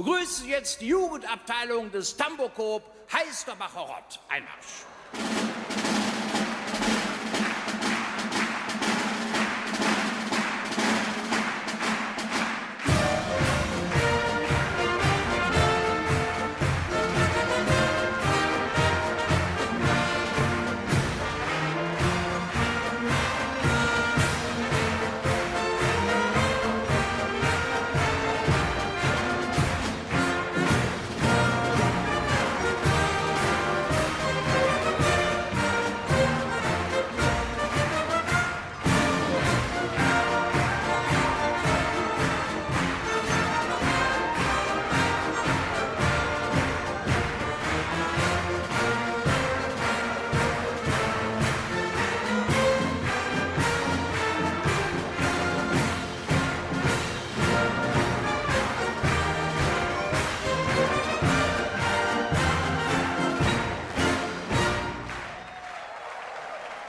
begrüßen jetzt die Jugendabteilung des Tambourcoop Heisterbacher Rott. Einmarsch.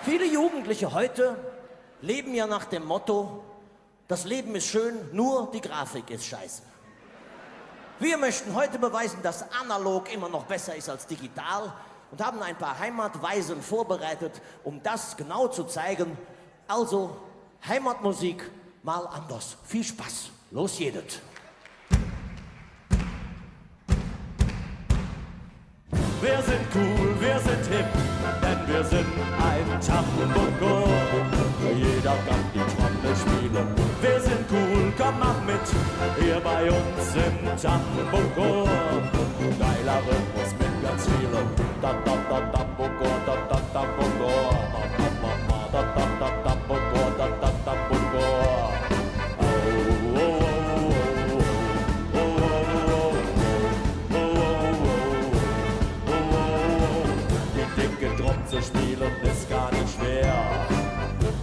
Viele Jugendliche heute leben ja nach dem Motto, das Leben ist schön, nur die Grafik ist scheiße. Wir möchten heute beweisen, dass analog immer noch besser ist als digital und haben ein paar Heimatweisen vorbereitet, um das genau zu zeigen. Also Heimatmusik mal anders. Viel Spaß. Los jedet. Wir sind cool, wir sind hip, denn wir sind ein Tambourcoop. Jeder kann die Trommel spielen. Wir sind cool, komm mach mit, hier bei uns im Tambourcoop. Geiler Rhythmus mit ganz vielen. Da da da Tambourcoop, da da Tambourcoop. Da da da Tambourcoop, da da Tambourcoop. Drum zu spielen ist gar nicht schwer.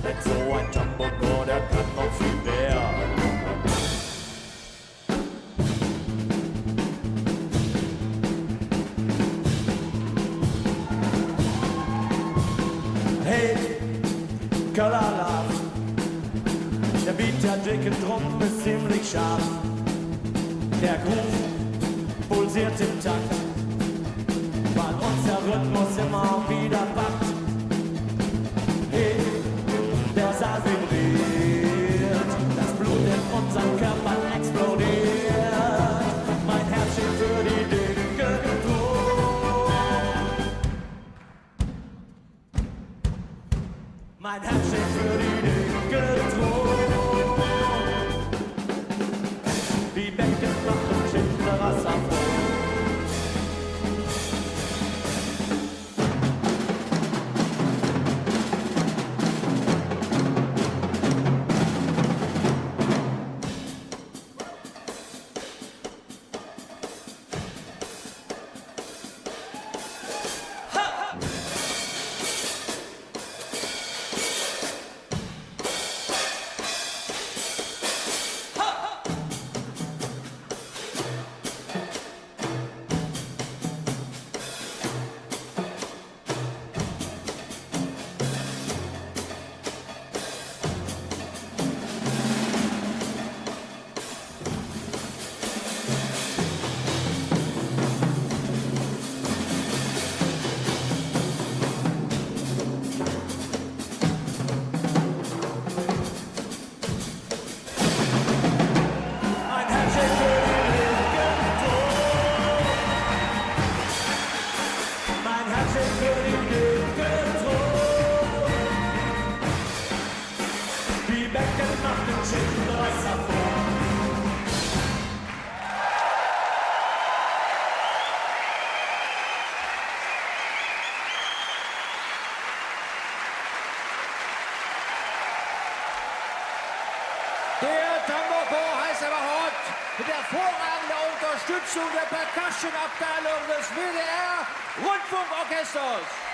Denn so ein Tambourcoop, der kann noch viel mehr. Hey, Kalala, der Beat der dicken Drum ist ziemlich scharf. Der Groove pulsiert im Takt, weil uns der Rhythmus immer wieder packt. Hey, der Saal vibriert, das Blut in unseren Körpern explodiert. Mein Herz steht für die dicke Drum. Mein Herz steht für die dicke Drum. Die Becken machen Schindlers auf. Der Tambourcoop Heisterbacher Rott mit hervorragender Unterstützung der Percussion-Abteilung des WDR Rundfunkorchesters.